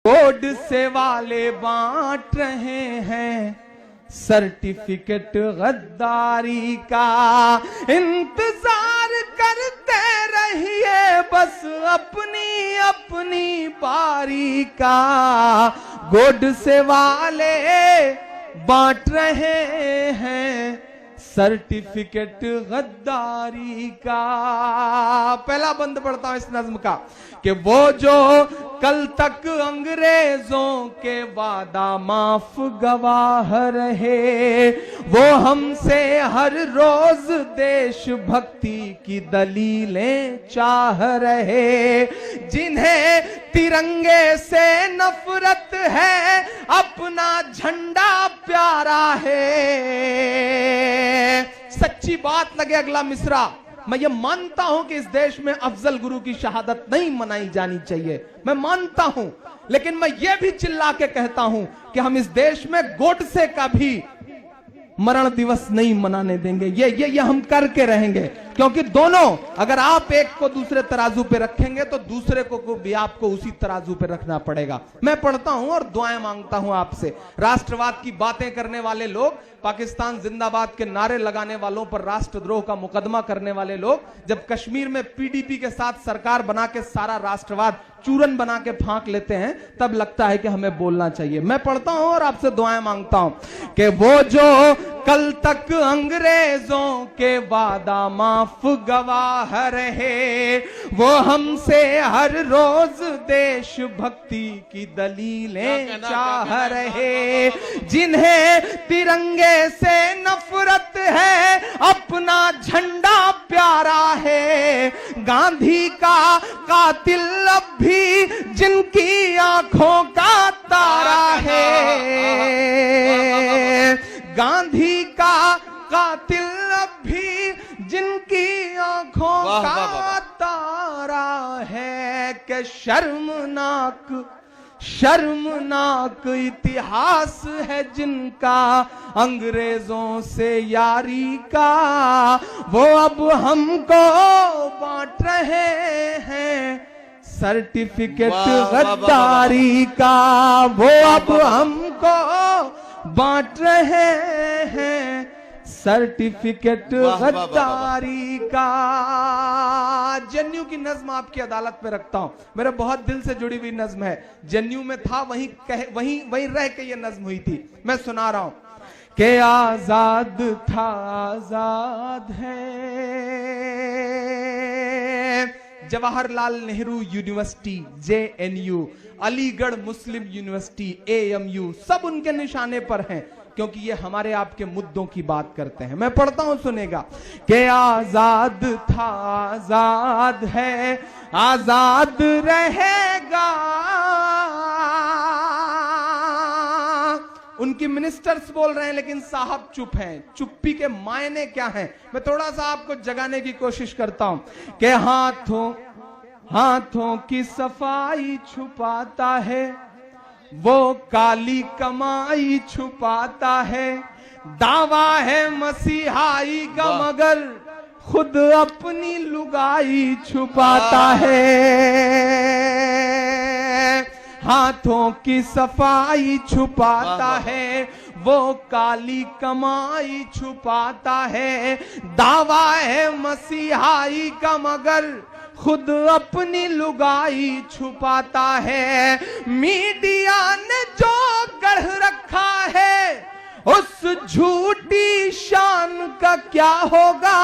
Board से वाले बांट रहे हैं सर्टिफिकेट गद्दारी का। इंतजार करते रहिए बस अपनी अपनी बारी का। बोर्ड से वाले बांट रहे हैं सर्टिफिकेट गद्दारी का। पहला बंद पढ़ता हूं इस नज्म का कि वो जो कल तक अंग्रेजों के वादा माफ गवाह रहे, वो हमसे हर रोज देशभक्ति की दलीलें चाह रहे। जिन्हें तिरंगे से नफरत है, अपना झंडा प्यारा है। सच्ची बात लगे अगला मिसरा, मैं ये मानता हूं कि इस देश में अफजल गुरु की शहादत नहीं मनाई जानी चाहिए, मैं मानता हूं, लेकिन मैं ये भी चिल्ला के कहता हूं कि हम इस देश में गोडसे का भी मरण दिवस नहीं मनाने देंगे। ये हम करके रहेंगे, क्योंकि दोनों, अगर आप एक को दूसरे तराजू पे रखेंगे तो दूसरे को भी आपको उसी तराजू पे रखना पड़ेगा। मैं पढ़ता हूं और दुआएं मांगता हूं आपसे। राष्ट्रवाद की बातें करने वाले लोग, पाकिस्तान जिंदाबाद के नारे लगाने वालों पर राष्ट्रद्रोह का मुकदमा करने वाले लोग, जब कश्मीर में पीडीपी के साथ सरकार बना के सारा राष्ट्रवाद चूरन बना के फांक लेते हैं, तब लगता है कि हमें बोलना चाहिए। मैं पढ़ता हूं और आपसे दुआएं मांगता हूं कि वो जो कल तक अंग्रेजों के वादा माफ गवाह रहे, वो हमसे हर रोज देशभक्ति की दलीलें चाह रहे। जिन्हें तिरंगे से नफरत है, अपना झंडा प्यारा है। गांधी का कातिल अब भी जिनकी आंखों का तारा है। गांधी का कातिल अब भी जिनकी आंखों का तारा है। कि शर्मनाक इतिहास है जिनका अंग्रेजों से यारी का। वो अब हमको बांट रहे हैं सर्टिफिकेट गद्दारी का। वो अब हमको बांट रहे हैं सर्टिफिकेट गद्दारी का। जन्यू की नज्म आपकी अदालत में रखता हूं, मेरे बहुत दिल से जुड़ी हुई नज्म है। जन्यू में था, वहीं रह के ये नज्म हुई थी, मैं सुना रहा हूं कि आजाद था आजाद है। जवाहरलाल नेहरू यूनिवर्सिटी, JNU, अलीगढ़ मुस्लिम यूनिवर्सिटी, AMU, सब उनके निशाने पर हैं, क्योंकि ये हमारे आपके मुद्दों की बात करते हैं। मैं पढ़ता हूं, सुनेगा कि आजाद था आजाद है, आजाद रहेगा। उनकी मिनिस्टर्स बोल रहे हैं, लेकिन साहब चुप हैं। चुप्पी के मायने क्या हैं, मैं थोड़ा सा आपको जगाने की कोशिश करता हूं कि हाथों की सफाई छुपाता है, वो काली कमाई छुपाता है। दावा है मसीहाई का, मगर खुद अपनी लुगाई छुपाता है। हाथों की सफाई छुपाता है, वो काली कमाई छुपाता है। दावा है मसीहाई का, मगर खुद अपनी लुगाई छुपाता है। मीडिया ने जो गढ़ रखा है, उस झूठी शान का क्या होगा।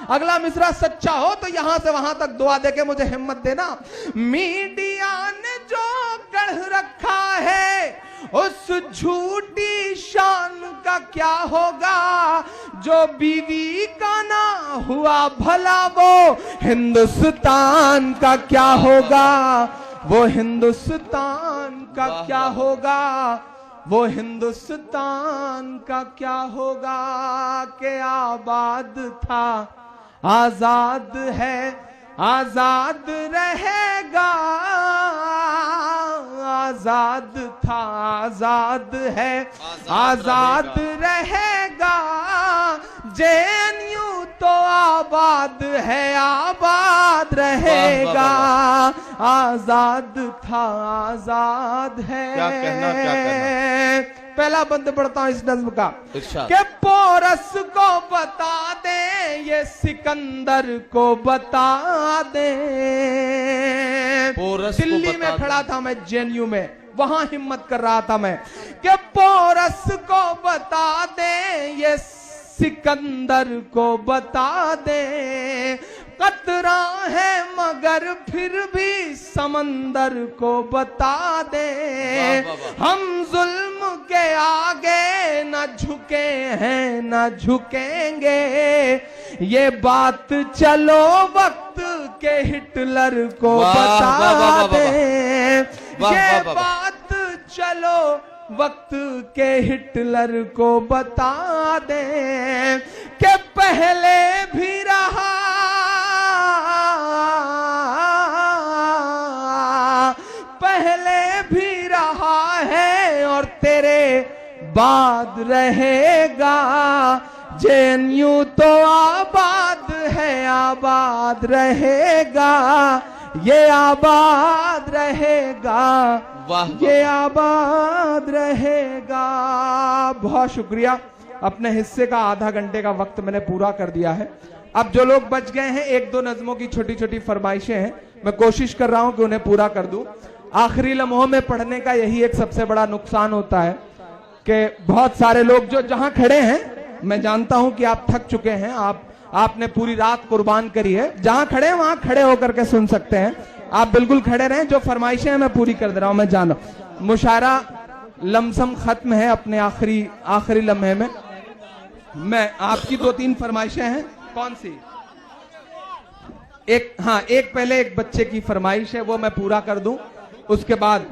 अगला मिसरा सच्चा हो तो यहां से वहां तक दुआ देके मुझे हिम्मत देना। मीडिया ने जो गढ़ रखा है, उस झूठी शान का क्या होगा। जो बीवी का ना हुआ भला, वो हिंदुस्तान का क्या होगा। वो हिंदुस्तान का क्या होगा, वो हिंदुस्तान का क्या होगा। के आबाद था आजाद है, आजाद रहेगा। आजाद था आजाद है, आजाद रहेगा। JNU तो आबाद है, आबाद रहेगा। आजाद था आजाद है। क्या कहना। पहला बंद पढ़ता हूं इस नज्म का इरशाद। कि पोरस को बता दे, ये सिकंदर को बता दे। दिल्ली में खड़ा था मैं, जेएनयू में, वहां हिम्मत कर रहा था मैं कि पोरस को बता दे, ये सिकंदर को बता दे। कतरा है मगर फिर भी समंदर को बता दे। हम जुल्म के आगे न झुके हैं न झुकेंगे, ये बात चलो वक्त के हिटलर को बता दे। ये बात चलो वक्त के हिटलर को बता दे कि पहले भी रहा, पहले भी रहा है और तेरे बाद रहेगा। जेएनयू तो आबाद है, आबाद रहेगा, ये आबाद रहेगा, ये आबाद रहेगा। बहुत शुक्रिया। अपने हिस्से का आधा घंटे का वक्त मैंने पूरा कर दिया है। अब जो लोग बच गए हैं, एक दो नज़मों की छोटी छोटी फरमाइशें हैं, मैं कोशिश कर रहा हूं कि उन्हें पूरा कर दूं। आखिरी लम्हों में पढ़ने का यही एक सबसे बड़ा नुकसान होता है कि बहुत सारे लोग जो जहां खड़े हैं, मैं जानता हूं कि आप थक चुके हैं, आपने पूरी रात कुर्बान करी है, जहां खड़े हैं वहां खड़े होकर के सुन सकते हैं। आप बिल्कुल खड़े रहें, जो फरमाइशें हैं मैं पूरी कर दे रहा हूं, मैं जान रहा हूं। मुशायरा लमसम खत्म है अपने आखिरी लम्हे में। मैं आपकी दो तीन फरमाइशें हैं। कौन सी? एक, हाँ, एक पहले एक बच्चे की फरमाइश है, वो मैं पूरा कर दूं, उसके बाद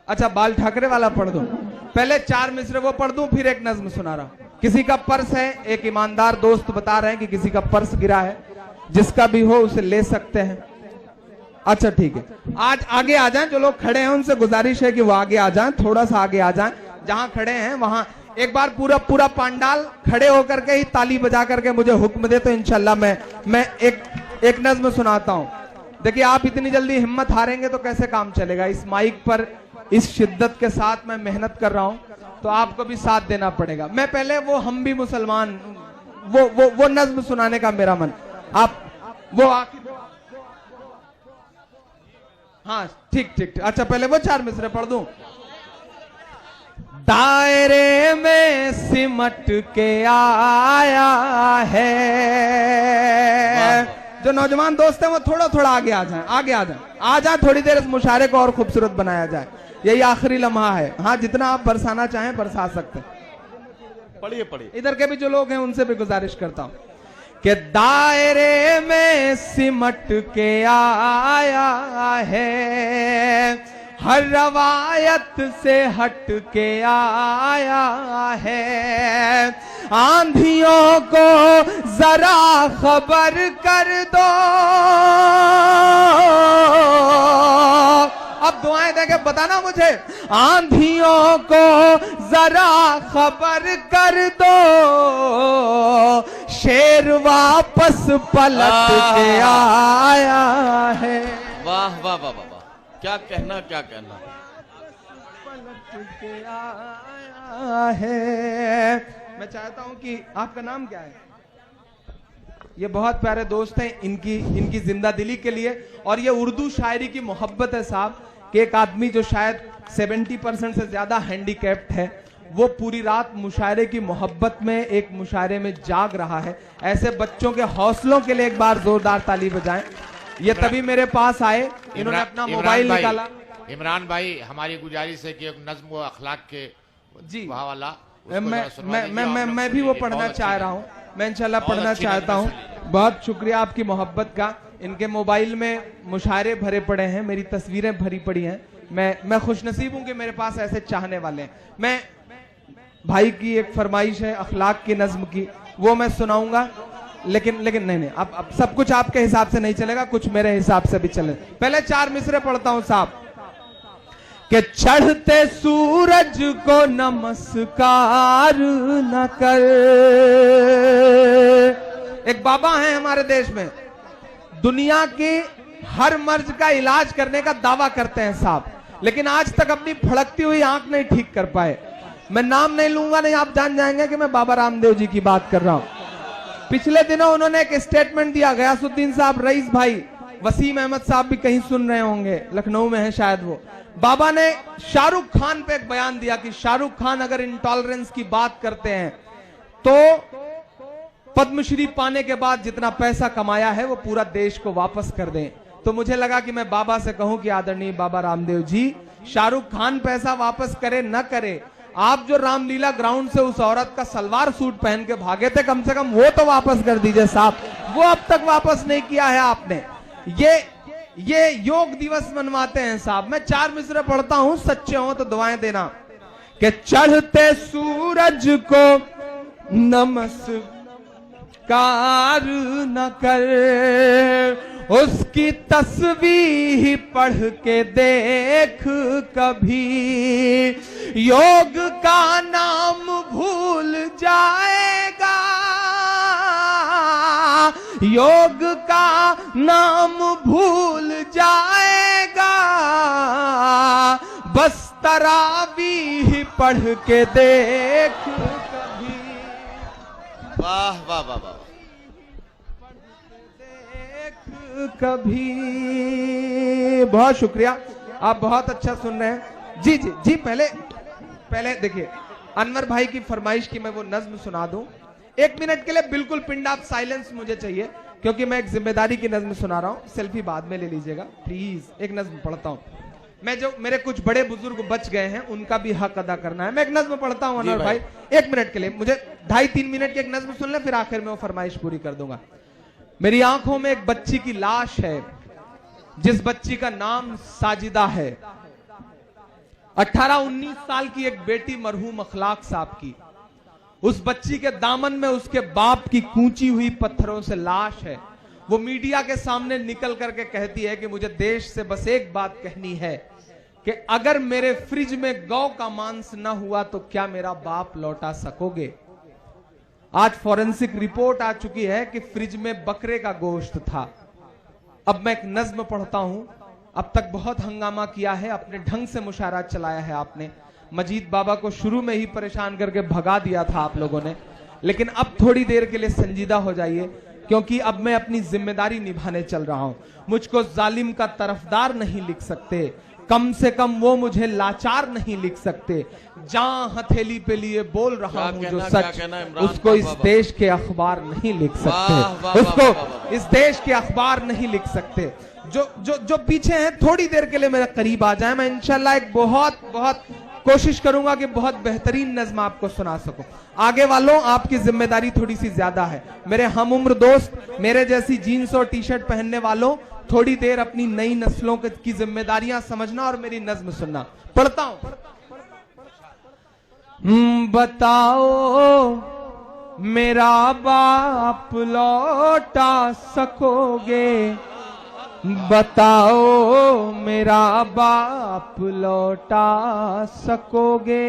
अच्छा बाल ठाकरे वाला पढ़ दूं। पहले 4 मिसरे वो पढ़ दूं, फिर एक नज्म सुना रहा हूं। किसी का पर्स है, एक ईमानदार दोस्त बता रहे हैं कि किसी का पर्स गिरा है, जिसका भी हो उसे ले सकते हैं। अच्छा ठीक है, आज आगे आ जाएं, जो लोग खड़े हैं उनसे गुजारिश है कि वो आगे आ जाएं, थोड़ा सा आगे आ जाएं। जहां खड़े हैं वहां एक बार पूरा पंडाल खड़े होकर के ही ताली बजा करके मुझे हुक्म दे तो इंशाल्लाह मैं एक नज्म सुनाता हूं। देखिए, आप इतनी जल्दी हिम्मत हारेंगे तो कैसे काम चलेगा। इस माइक पर इस शिद्दत के साथ मैं मेहनत कर रहा हूं, तो आपको भी साथ देना पड़ेगा। मैं पहले वो हम भी मुसलमान वो नज्म सुनाने का मेरा मन, आप वो हाँ ठीक। अच्छा पहले वो 4 मिसरे पढ़ दूं। दायरे में सिमट के आया है। जो नौजवान दोस्त हैं वो थोड़ा आगे आ जाएं, थोड़ी देर इस मुशायरे को और खूबसूरत बनाया जाए। यही आखिरी लम्हा है। हाँ, जितना आप बरसाना चाहें बरसा सकते हैं। पढ़िए। इधर के भी जो लोग हैं उनसे भी गुजारिश करता हूं कि दायरे में सिमट के आया है, हर रवायत से हट के आया है। आंधियों को जरा खबर कर दो, अब दुआएं देके बताना मुझे। आंधियों को जरा खबर कर दो, शेर वापस पलट के आया है। वाह वाह वाह वाह, क्या कहना। पलट के आया है। मैं चाहता हूं कि आपका नाम क्या है? ये बहुत प्यारे दोस्त हैं, इनकी जिंदा दिली के लिए और ये उर्दू शायरी की मोहब्बत है साहब, कि एक आदमी जो शायद 70% से ज्यादा हैंडीकैप्ड है, वो पूरी रात मुशायरे की मोहब्बत में एक मुशायरे में जाग रहा है। ऐसे बच्चों के हौसलों के लिए एक बार जोरदार ताली बजाएं। ये तभी मेरे पास आए, इन्होंने अपना मोबाइल निकाला। इमरान भाई, हमारी गुजारिश है कि एक नज्म व अखलाक के जी वाला मैं भी वो पढ़ना चाह रहा हूँ। मैं इंशाल्लाह पढ़ना चाहता हूँ। बहुत शुक्रिया आपकी मोहब्बत का। इनके मोबाइल में मुशायरे भरे पड़े हैं, मेरी तस्वीरें भरी पड़ी हैं। मैं खुशनसीब हूँ कि मेरे पास ऐसे चाहने वाले हैं। मैं भाई की एक फरमाइश है अखलाक की नज्म की, वो मैं सुनाऊंगा, लेकिन नहीं, अब सब कुछ आपके हिसाब से नहीं चलेगा, कुछ मेरे हिसाब से भी चले। पहले 4 मिसरे पढ़ता हूं साहब। कि चढ़ते सूरज को नमस्कार न कर। एक बाबा हैं हमारे देश में, दुनिया की हर मर्ज का इलाज करने का दावा करते हैं साहब, लेकिन आज तक अपनी फड़कती हुई आंख नहीं ठीक कर पाए। मैं नाम नहीं लूंगा, नहीं आप जान जाएंगे कि मैं बाबा रामदेव जी की बात कर रहा हूं। पिछले दिनों उन्होंने एक स्टेटमेंट दिया, गयासुद्दीन साहब, रईस भाई, वसीम अहमद साहब भी कहीं सुन रहे होंगे, लखनऊ में है शायद वो। बाबा ने शाहरुख खान पे एक बयान दिया कि शाहरुख खान अगर इंटॉलरेंस की बात करते हैं तो पद्मश्री पाने के बाद जितना पैसा कमाया है वो पूरा देश को वापस कर दें। तो मुझे लगा कि मैं बाबा से कहूं कि आदरणीय बाबा रामदेव जी, शाहरुख खान पैसा वापस करे न करे, आप जो रामलीला ग्राउंड से उस औरत का सलवार सूट पहन के भागे थे, कम से कम वो तो वापस कर दीजिए साहब। वो अब तक वापस नहीं किया है आपने। ये योग दिवस मनवाते हैं साहब। मैं 4 मिसरे पढ़ता हूं, सच्चे हो तो दुआएं देना कि चढ़ते सूरज को नमस्कार न कर, उसकी तस्वीर पढ़ के देख कभी, योग का नाम भूल जाएगा, योग का नाम भूल जाएगा, बस तरावीह पढ़ के देख कभी। वाह वाह वाह वाह, कभी। बहुत शुक्रिया, आप बहुत अच्छा सुन रहे हैं। जी जी जी, पहले देखिए, अनवर भाई की फरमाइश की मैं वो नज्म सुना दूं। 1 मिनट के लिए बिल्कुल पिंड ऑफ साइलेंस मुझे चाहिए, क्योंकि मैं एक जिम्मेदारी की नज्म सुना रहा हूं। सेल्फी बाद में ले लीजिएगा प्लीज। एक नज्म पढ़ता हूं मैं, जो मेरे कुछ बड़े बुजुर्ग बच गए हैं उनका भी हक अदा करना है। मैं एक नज्म पढ़ता हूं अनवर भाई, 1 मिनट के लिए मुझे 2.5-3 मिनट की एक नज्म सुन ले, फिर आखिर में वो फरमाइश पूरी कर दूंगा। मेरी आंखों में एक बच्ची की लाश है, जिस बच्ची का नाम साजिदा है। 18-19 साल की एक बेटी मरहूम अखलाक साहब की। उस बच्ची के दामन में उसके बाप की कूची हुई पत्थरों से लाश है। वो मीडिया के सामने निकल करके कहती है कि मुझे देश से बस एक बात कहनी है कि अगर मेरे फ्रिज में गौ का मांस ना हुआ तो क्या मेरा बाप लौटा सकोगे। आज फॉरेंसिक रिपोर्ट आ चुकी है कि फ्रिज में बकरे का गोश्त था। अब मैं एक नज्म पढ़ता हूं। अब तक बहुत हंगामा किया है, अपने ढंग से मुशायरा चलाया है आपने। मजीद बाबा को शुरू में ही परेशान करके भगा दिया था आप लोगों ने, लेकिन अब थोड़ी देर के लिए संजीदा हो जाइए, क्योंकि अब मैं अपनी जिम्मेदारी निभाने चल रहा हूं। मुझको जालिम का तरफदार नहीं लिख सकते, कम से कम वो मुझे लाचार नहीं लिख सकते। जहां हथेली पे लिए बोल रहा हूं जो सच, उसको इस देश के अखबार नहीं लिख सकते, उसको इस देश के अखबार नहीं लिख सकते। जो पीछे हैं थोड़ी देर के लिए मेरे करीब आ जाए, मैं इंशाल्लाह एक बहुत कोशिश करूंगा कि बहुत बेहतरीन नज्म आपको सुना सकूं। आगे वालों, आपकी जिम्मेदारी थोड़ी सी ज्यादा है। मेरे हम उम्र दोस्त, मेरे जैसी जीन्स और टी शर्ट पहनने वालों, थोड़ी देर अपनी नई नस्लों की जिम्मेदारियां समझना और मेरी नज्म सुनना। पढ़ता हूं। बताओ मेरा बाप लौटा सकोगे, बताओ मेरा बाप लौटा सकोगे।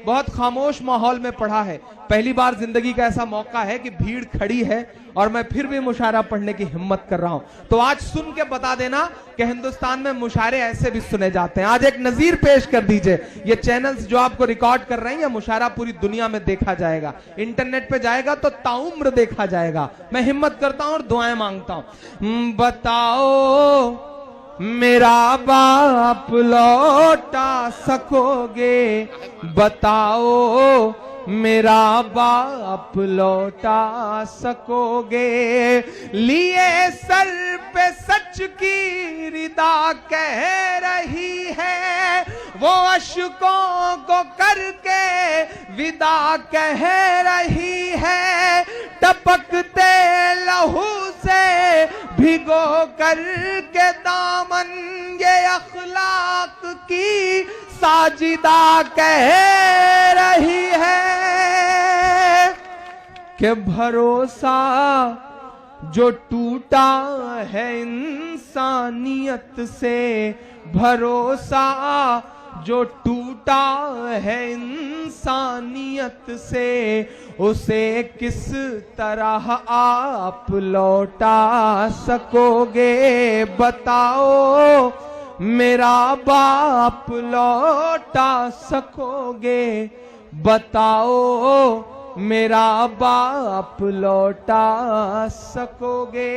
बहुत खामोश माहौल में पढ़ा है। पहली बार जिंदगी का ऐसा मौका है कि भीड़ खड़ी है और मैं फिर भी मुशायरा पढ़ने की हिम्मत कर रहा हूं। तो आज सुन के बता देना कि हिंदुस्तान में मुशायरे ऐसे भी सुने जाते हैं। आज एक नजीर पेश कर दीजिए। ये चैनल्स जो आपको रिकॉर्ड कर रहे हैं, ये मुशायरा पूरी दुनिया में देखा जाएगा, इंटरनेट पे जाएगा तो ताउम्र देखा जाएगा। मैं हिम्मत करता हूं और दुआएं मांगता हूं। बताओ मेरा बाप लौटा सकोगे, बताओ मेरा बाप लौटा सकोगे। लिए सर पे सच की रिदा कह रही है, वो अश्कों को करके विदा कह रही है। टपकते लहू से भिगो करके दामन, ये अखलाक की साजिदा कह रही है कि भरोसा जो टूटा है इंसानियत से, भरोसा जो टूटा है इंसानियत से, उसे किस तरह आप लौटा सकोगे? बताओ मेरा बाप लौटा सकोगे? बताओ मेरा बाप लौटा सकोगे?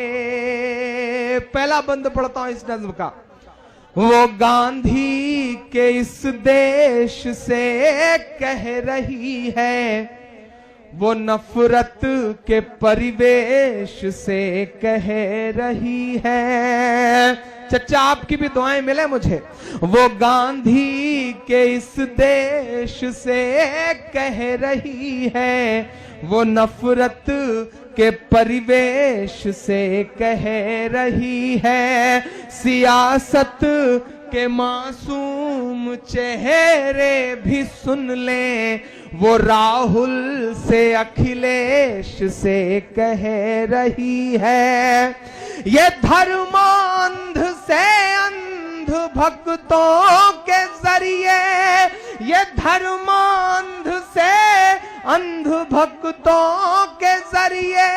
पहला बंद पढ़ता हूं इस नज्म का। वो गांधी के इस देश से कह रही है, वो नफरत के परिवेश से कह रही है। चचा आपकी भी दुआएं मिले मुझे। वो गांधी के इस देश से कह रही है, वो नफरत के परिवेश से कह रही है। सियासत के मासूम चेहरे भी सुन ले, वो राहुल से अखिलेश से कह रही है। ये धर्मांध से अंध भक्तों के जरिए, ये धर्मांध से अंध भक्तों के जरिए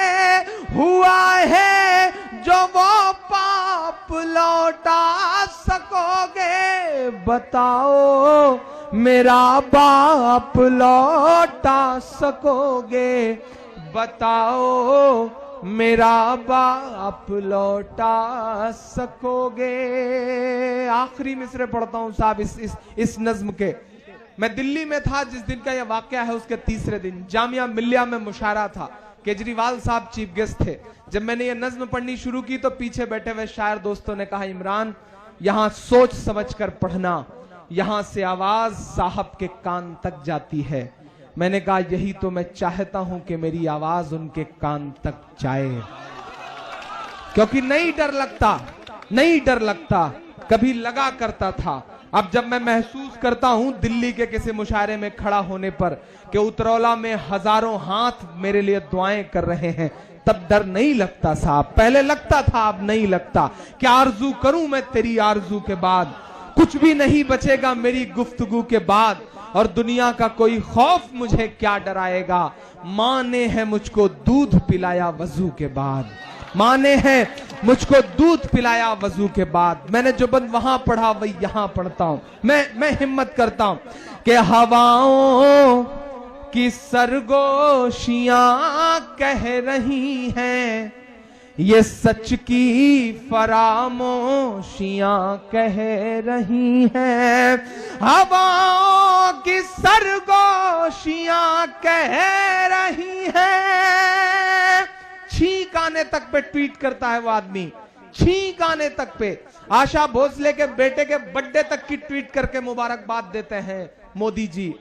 हुआ है जो वो पाप लौटा सकोगे? बताओ मेरा बाप लौटा सकोगे? बताओ मेरा बाप लौटा सकोगे? आखिरी मिसरे पढ़ता हूं साहब इस नज्म के। मैं दिल्ली में था जिस दिन का यह वाकया है, उसके तीसरे दिन जामिया मिल्लिया में मुशायरा था। केजरीवाल साहब चीफ गेस्ट थे। जब मैंने ये नज्म पढ़नी शुरू की तो पीछे बैठे हुए शायर दोस्तों ने कहा, इमरान यहां सोच समझकर पढ़ना, यहां से आवाज साहब के कान तक जाती है। मैंने कहा यही तो मैं चाहता हूं कि मेरी आवाज उनके कान तक जाए, क्योंकि नहीं डर लगता, कभी लगा करता था। अब जब मैं महसूस करता हूं दिल्ली के किसी मुशायरे में खड़ा होने पर कि उतरौला में हजारों हाथ मेरे लिए दुआएं कर रहे हैं, तब डर नहीं लगता साहब। पहले लगता था, अब नहीं लगता। क्या आरजू करूं मैं तेरी आरजू के बाद, कुछ भी नहीं बचेगा मेरी गुफ्तगू के बाद, और दुनिया का कोई खौफ मुझे क्या डराएगा। माँ ने है मुझको दूध पिलाया वजू के बाद, माँ ने है मुझको दूध पिलाया वजू के बाद। मैंने जो बंद वहां पढ़ा वही यहां पढ़ता हूं। मैं हिम्मत करता हूं कि हवाओं की सरगोशियां कह रही हैं, ये सच की फरामोशियां कह रही हैं। हवाओं की सरगोशियां कह रही हैं। छींक आने तक पे ट्वीट करता है वो आदमी, छींक आने तक पे। आशा भोसले के बेटे के बर्थडे तक की ट्वीट करके मुबारकबाद देते हैं मोदी जी।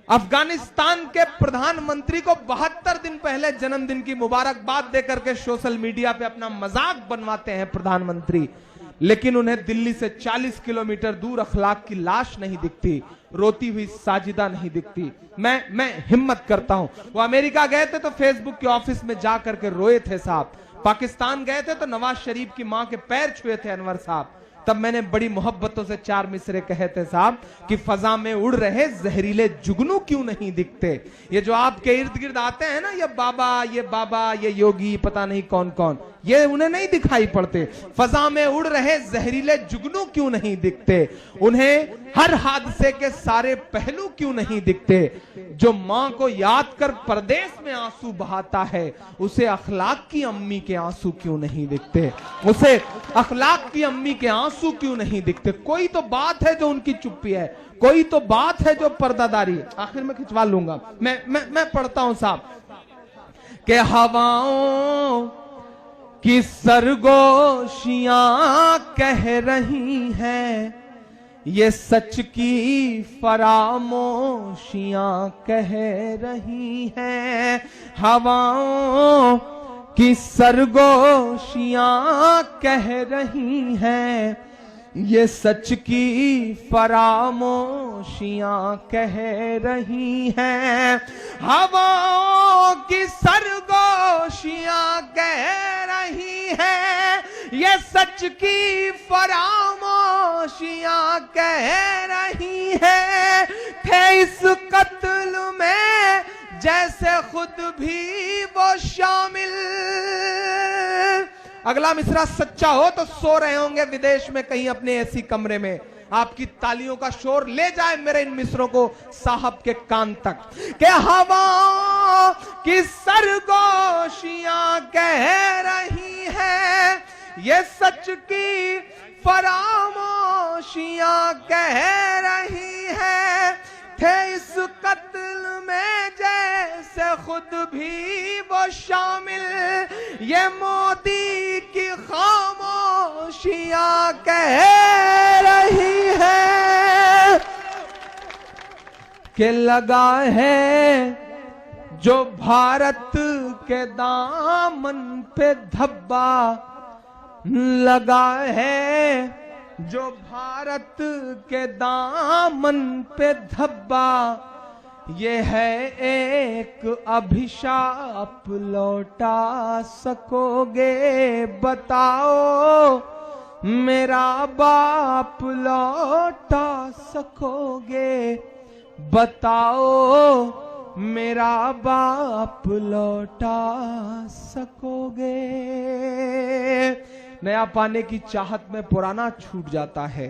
अफगानिस्तान के प्रधानमंत्री को 72 दिन पहले जन्मदिन की मुबारकबाद देकर के सोशल मीडिया पे अपना मजाक बनवाते हैं प्रधानमंत्री, लेकिन उन्हें दिल्ली से 40 किलोमीटर दूर अखलाक की लाश नहीं दिखती, रोती हुई साजिदा नहीं दिखती। मैं हिम्मत करता हूं। वो अमेरिका गए थे तो फेसबुक के ऑफिस में जा करके रोए थे साहब। पाकिस्तान गए थे तो नवाज शरीफ की मां के पैर छुए थे अनवर साहब। तब मैंने बड़ी मोहब्बतों से 4 मिसरे कहे थे साहब कि फजा में उड़ रहे जहरीले जुगनू क्यों नहीं दिखते। ये जो आपके इर्द गिर्द आते हैं ना, ये बाबा, ये योगी, पता नहीं कौन कौन, ये उन्हें नहीं दिखाई पड़ते। फजा में उड़ रहे जहरीले जुगनू क्यों नहीं दिखते, उन्हें हर हादसे के सारे पहलू क्यों नहीं दिखते। जो मां को याद कर परदेश में आंसू बहाता है, उसे अखलाक की अम्मी के आंसू क्यों नहीं दिखते, उसे अखलाक की अम्मी के आंसू क्यों नहीं दिखते। कोई तो बात है जो उनकी चुप्पी है, कोई तो बात है जो पर्दादारी है। आखिर में खिंचवा लूंगा। मैं पढ़ता हूं साहब कि हवाओं की सरगोशियां कह रही हैं, ये सच की फरामोशियां कह रही हैं। हवाओं की सरगोशियां कह रही हैं, ये सच की फरामोशियां कह रही हैं। हवाओं की सरगोशियां कह रही हैं, ये सच की फरामोशियां कह रही है, थे इस कत्ल में जैसे खुद भी वो शामिल। अगला मिसरा सच्चा हो तो सो रहे होंगे विदेश में कहीं अपने ऐसी कमरे में, आपकी तालियों का शोर ले जाए मेरे इन मिसरों को साहब के कान तक। के हवा की सरगोशियां कह रही है, ये सच की फरामोशियां कह रही है, थे इस कत्ल में जैसे खुद भी वो शामिल, ये मोदी की खामोशियां कह रही है कि लगा है जो भारत के दामन पे धब्बा, लगा है जो भारत के दामन पे धब्बा, ये है एक अभिशाप लौटा सकोगे बताओ, मेरा बाप लौटा सकोगे बताओ, मेरा बाप लौटा सकोगे। नया पाने की चाहत में पुराना छूट जाता है,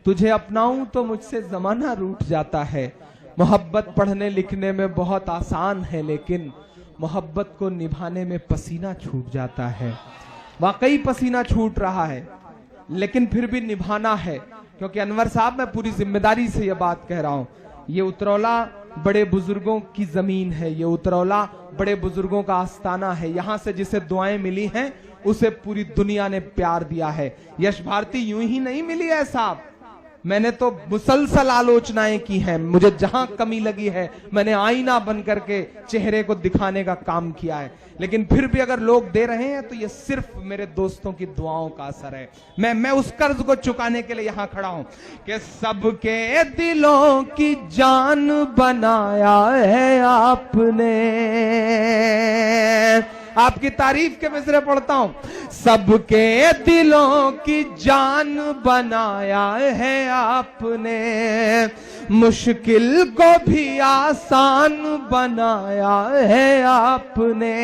तुझे अपनाऊं तो मुझसे जमाना रूठ जाता है। मोहब्बत पढ़ने लिखने में बहुत आसान है, लेकिन मोहब्बत को निभाने में पसीना छूट जाता है। वाकई पसीना छूट रहा है, लेकिन फिर भी निभाना है, क्योंकि अनवर साहब मैं पूरी जिम्मेदारी से यह बात कह रहा हूं, ये उतरौला बड़े बुजुर्गों की जमीन है, ये उतरौला बड़े बुजुर्गों का आस्थाना है। यहां से जिसे दुआएं मिली हैं उसे पूरी दुनिया ने प्यार दिया है। यश भारती यूं ही नहीं मिली है साहब, मैंने तो मुसलसल आलोचनाएं की हैं, मुझे जहां कमी लगी है मैंने आईना बन करके चेहरे को दिखाने का काम किया है, लेकिन फिर भी अगर लोग दे रहे हैं तो ये सिर्फ मेरे दोस्तों की दुआओं का असर है। मैं उस कर्ज को चुकाने के लिए यहां खड़ा हूं कि सबके दिलों की जान बनाया है आपने। आपकी तारीफ के मिसरे पढ़ता हूं, सबके दिलों की जान बनाया है आपने, मुश्किल को भी आसान बनाया है आपने,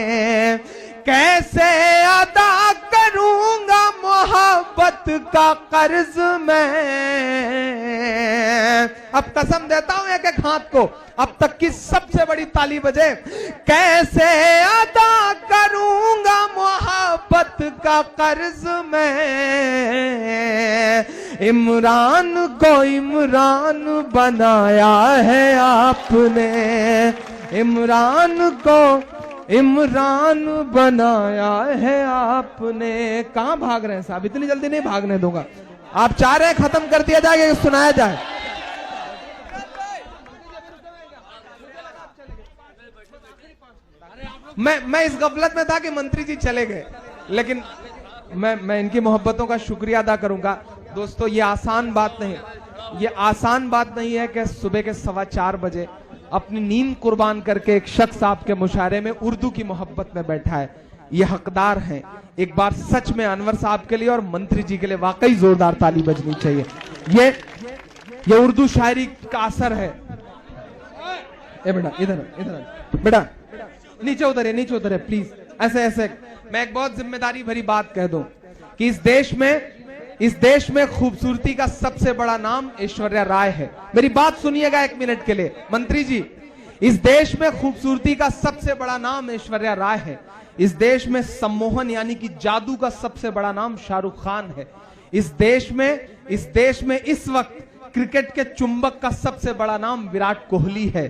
कैसे अदा करूंगा मोहब्बत का कर्ज मैं। अब कसम देता हूं एक एक हाथ को, अब तक की सबसे बड़ी ताली बजे, कैसे अदा करूंगा मोहब्बत का कर्ज मैं। इमरान को इमरान बनाया है आपने, इमरान को इमरान बनाया है आपने। कहां भाग रहे हैं साहब, इतनी जल्दी नहीं भागने दूंगा। आप चाह रहे हैं खत्म कर दिया जाए, सुनाया जाए। मैं इस गफलत में था कि मंत्री जी चले गए, लेकिन मैं इनकी मोहब्बतों का शुक्रिया अदा करूंगा। दोस्तों ये आसान बात नहीं, ये आसान बात नहीं है कि सुबह के 4:15 बजे अपनी नींद कुर्बान करके एक शख्स आपके मुशायरे में उर्दू की मोहब्बत में बैठा है। ये हकदार हैं। एक बार सच में अनवर साहब के लिए और मंत्री जी के लिए वाकई जोरदार ताली बजनी चाहिए। ये उर्दू शायरी का असर है। ए बेटा इधर बेटा नीचे उतरे प्लीज। ऐसे मैं एक बहुत जिम्मेदारी भरी बात कह दूं कि इस देश में खूबसूरती का सबसे बड़ा नाम ऐश्वर्या राय है। मेरी बात सुनिएगा 1 मिनट के लिए मंत्री जी। इस देश में खूबसूरती का सबसे बड़ा नाम ऐश्वर्या राय है। इस देश में सम्मोहन यानी कि जादू का सबसे बड़ा नाम शाहरुख खान है। इस देश में इस वक्त क्रिकेट के चुंबक का सबसे बड़ा नाम विराट कोहली है।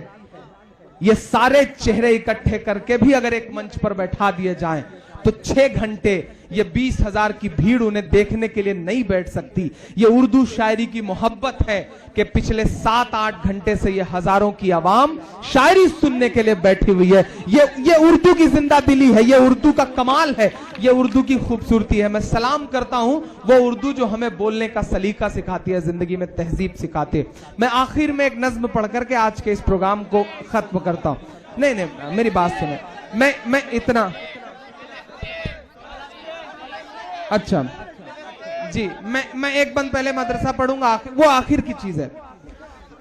ये सारे चेहरे इकट्ठे करके भी अगर एक मंच पर बैठा दिए जाएं तो 6 घंटे ये 20,000 की भीड़ उन्हें देखने के लिए नहीं बैठ सकती। ये उर्दू शायरी की मोहब्बत है कि पिछले 7-8 घंटे से ये हजारों की आवाम शायरी सुनने के लिए बैठी हुई है। ये उर्दू की जिंदा दिली है, ये उर्दू का कमाल है, ये उर्दू की खूबसूरती है। मैं सलाम करता हूं वो उर्दू जो हमें बोलने का सलीका सिखाती है, जिंदगी में तहजीब सिखाती है। मैं आखिर में एक नज्म पढ़ करके आज के इस प्रोग्राम को खत्म करता हूं। नहीं मेरी बात सुने, मैं इतना अच्छा जी, मैं एक बंद पहले मदरसा पढ़ूंगा, वो आखिर की चीज है।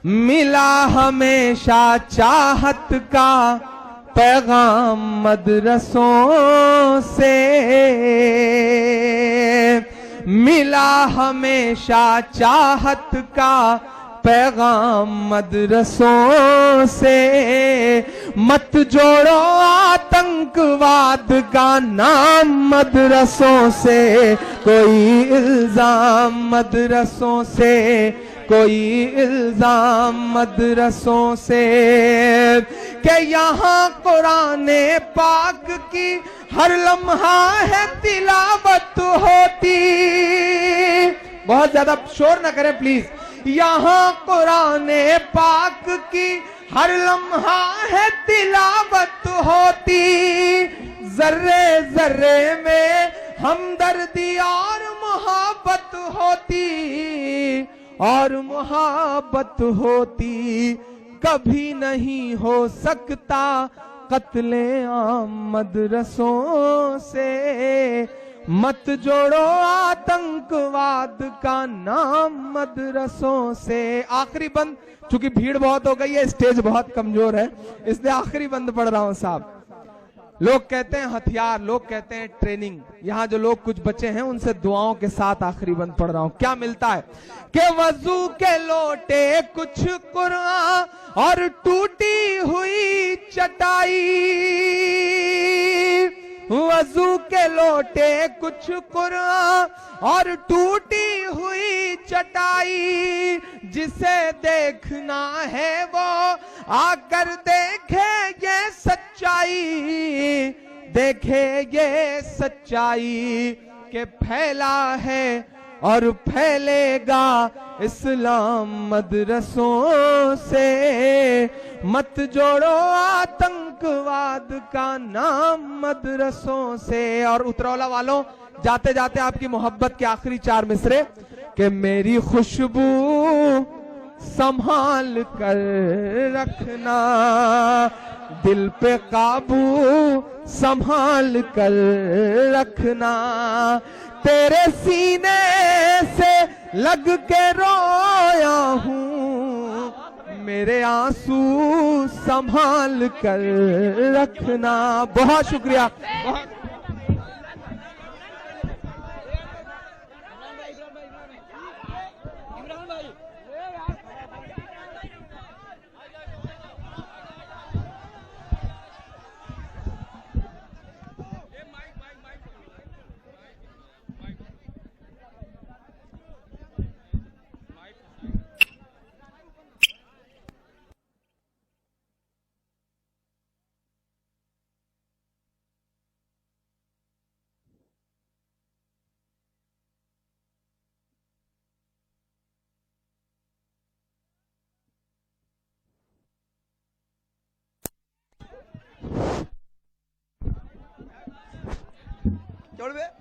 मिला हमेशा चाहत का पैगाम मदरसों से, मिला हमेशा चाहत का पैगाम मदरसों से। मत जोड़ो आतंकवाद का नाम मदरसों से, कोई इल्जाम मदरसों से, कोई इल्जाम मदरसों से। कि यहाँ कुराने पाक की हर लम्हा है तिलावत होती। बहुत ज्यादा शोर ना करें प्लीज। यहाँ कुराने पाक की हर लम्हा है तिलावत होती। जर्रे जर्रे में हमदर्दी और मोहब्बत होती, और मोहब्बत होती। कभी नहीं हो सकता कत्ले आम मदरसों से। मत जोड़ो आतंकवाद का नाम मदरसों से। आखिरी बंद, चूंकि भीड़ बहुत हो गई है, स्टेज बहुत कमजोर है, इसलिए आखिरी बंद पढ़ रहा हूं साहब। लोग कहते हैं हथियार, लोग कहते हैं ट्रेनिंग। यहां जो लोग कुछ बचे हैं उनसे दुआओं के साथ आखिरी बंद पढ़ रहा हूं। क्या मिलता है कि वजू के लोटे कुछ कुरान और टूटी हुई चटाई। वजू के लोटे कुछ कुरान और टूटी हुई चटाई। जिसे देखना है वो आकर देखे ये सच्चाई, देखे ये सच्चाई के फैला है और फैलेगा इस्लाम मदरसों से। मत जोड़ो आतंकवाद का नाम मदरसों से। और उतरौला वालों, जाते जाते आपकी मोहब्बत के आखिरी 4 मिसरे कि मेरी खुशबू संभाल कर रखना, दिल पे काबू संभाल कर रखना। तेरे सीने से लग के रोया हूँ, मेरे आंसू संभाल कर रखना। बहुत शुक्रिया। बहुत छोड़ बे।